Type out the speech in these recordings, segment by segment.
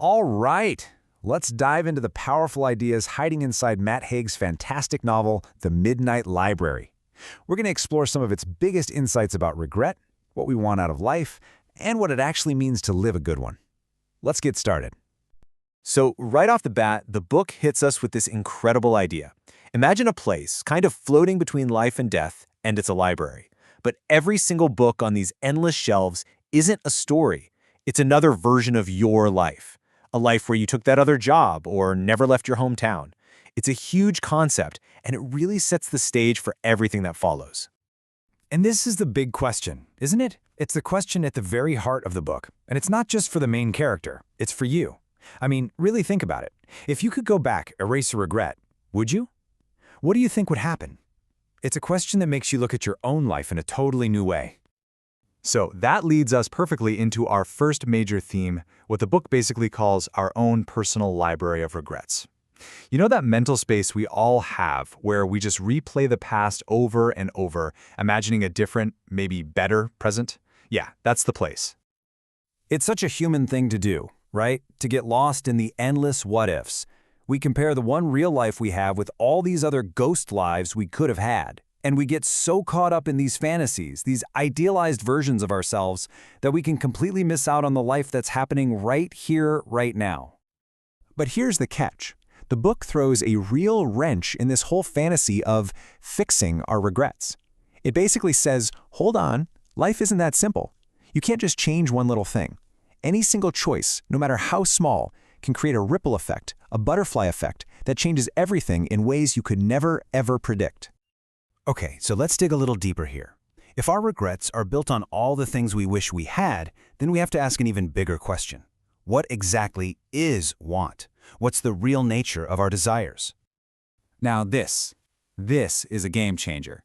All right, let's dive into the powerful ideas hiding inside Matt Haig's fantastic novel, The Midnight Library. We're going to explore some of its biggest insights about regret, what we want out of life, and what it actually means to live a good one. Let's get started. So right off the bat, the book hits us with this incredible idea. Imagine a place kind of floating between life and death, and it's a library. But every single book on these endless shelves isn't a story. It's another version of your life. A life where you took that other job or never left your hometown. It's a huge concept, and it really sets the stage for everything that follows. And this is the big question, isn't it? It's the question at the very heart of the book. And it's not just for the main character, it's for you. I mean, really think about it. If you could go back, erase a regret, would you? What do you think would happen? It's a question that makes you look at your own life in a totally new way. So that leads us perfectly into our first major theme, what the book basically calls our own personal library of regrets. You know that mental space we all have where we just replay the past over and over, imagining a different, maybe better present? Yeah, that's the place. It's such a human thing to do, right? To get lost in the endless what-ifs. We compare the one real life we have with all these other ghost lives we could have had. And we get so caught up in these fantasies, these idealized versions of ourselves, that we can completely miss out on the life that's happening right here, right now. But here's the catch. The book throws a real wrench in this whole fantasy of fixing our regrets. It basically says, hold on, life isn't that simple. You can't just change one little thing. Any single choice, no matter how small, can create a ripple effect, a butterfly effect, that changes everything in ways you could never, ever predict. Okay, so let's dig a little deeper here. If our regrets are built on all the things we wish we had, then we have to ask an even bigger question. What exactly is want? What's the real nature of our desires? Now this is a game changer.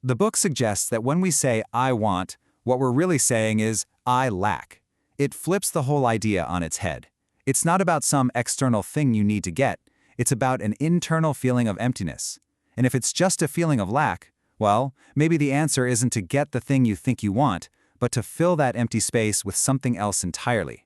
The book suggests that when we say, I want, what we're really saying is, I lack. It flips the whole idea on its head. It's not about some external thing you need to get. It's about an internal feeling of emptiness. And if it's just a feeling of lack, well, maybe the answer isn't to get the thing you think you want, but to fill that empty space with something else entirely.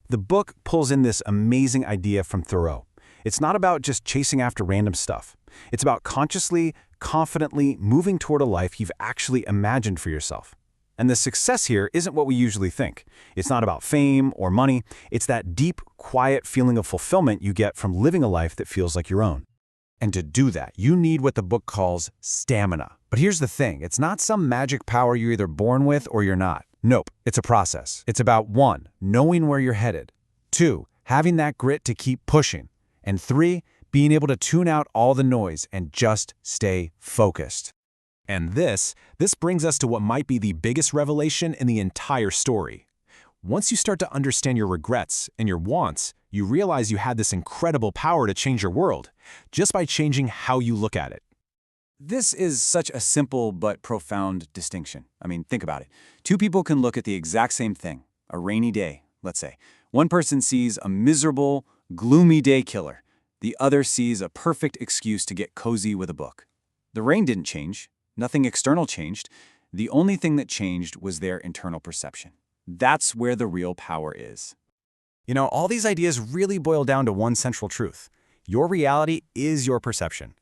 The book pulls in this amazing idea from Thoreau. It's not about just chasing after random stuff. It's about consciously, confidently moving toward a life you've actually imagined for yourself. And the success here isn't what we usually think. It's not about fame or money. It's that deep, quiet feeling of fulfillment you get from living a life that feels like your own. And to do that, you need what the book calls stamina. But here's the thing, it's not some magic power you're either born with or you're not. Nope, it's a process. It's about 1, knowing where you're headed. 2, having that grit to keep pushing. And 3, being able to tune out all the noise and just stay focused. And this brings us to what might be the biggest revelation in the entire story. Once you start to understand your regrets and your wants, you realize you had this incredible power to change your world, just by changing how you look at it. This is such a simple but profound distinction. I mean, think about it. 2 people can look at the exact same thing, a rainy day, let's say. One person sees a miserable, gloomy day killer. The other sees a perfect excuse to get cozy with a book. The rain didn't change. Nothing external changed. The only thing that changed was their internal perception. That's where the real power is. You know, all these ideas really boil down to one central truth. Your reality is your perception.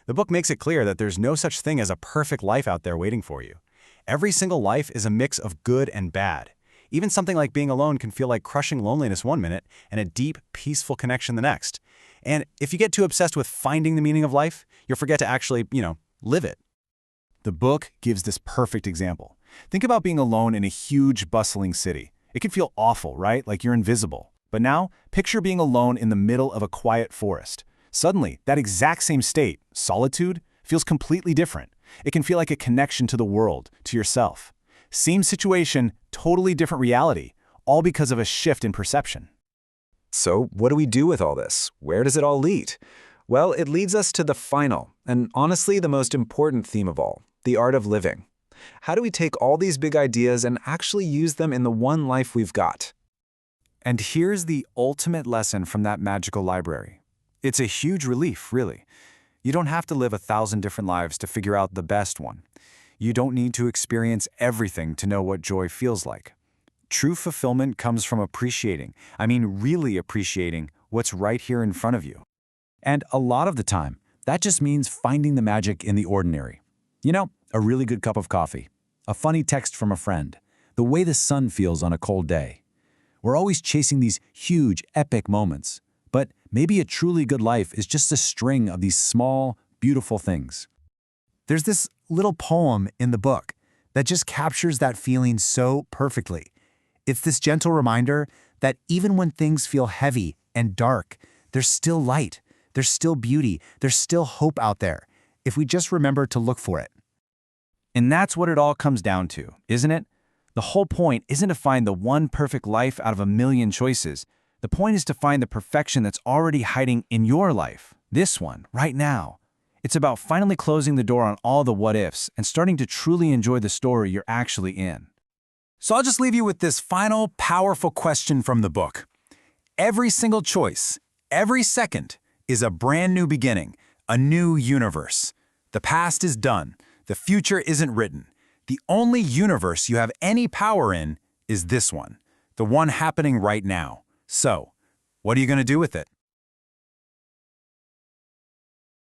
The book makes it clear that there's no such thing as a perfect life out there waiting for you. Every single life is a mix of good and bad. Even something like being alone can feel like crushing loneliness one minute and a deep, peaceful connection the next. And if you get too obsessed with finding the meaning of life, you'll forget to actually, live it. The book gives this perfect example. Think about being alone in a huge, bustling city. It can feel awful, right? Like you're invisible. But now, picture being alone in the middle of a quiet forest. Suddenly, that exact same state, solitude, feels completely different. It can feel like a connection to the world, to yourself. Same situation, totally different reality, all because of a shift in perception. So, what do we do with all this? Where does it all lead? Well, it leads us to the final, and honestly the most important theme of all, the art of living. How do we take all these big ideas and actually use them in the one life we've got? And here's the ultimate lesson from that magical library. It's a huge relief, really. You don't have to live 1,000 different lives to figure out the best one. You don't need to experience everything to know what joy feels like. True fulfillment comes from appreciating, really appreciating what's right here in front of you. And a lot of the time, that just means finding the magic in the ordinary. You know, a really good cup of coffee, a funny text from a friend, the way the sun feels on a cold day. We're always chasing these huge, epic moments, but maybe a truly good life is just a string of these small, beautiful things. There's this little poem in the book that just captures that feeling so perfectly. It's this gentle reminder that even when things feel heavy and dark, there's still light, there's still beauty, there's still hope out there, if we just remember to look for it. And that's what it all comes down to, isn't it? The whole point isn't to find the one perfect life out of a million choices. The point is to find the perfection that's already hiding in your life, this one, right now. It's about finally closing the door on all the what-ifs and starting to truly enjoy the story you're actually in. So I'll just leave you with this final, powerful question from the book. Every single choice, every second, is a brand new beginning, a new universe. The past is done. The future isn't written. The only universe you have any power in is this one, the one happening right now. So, what are you going to do with it?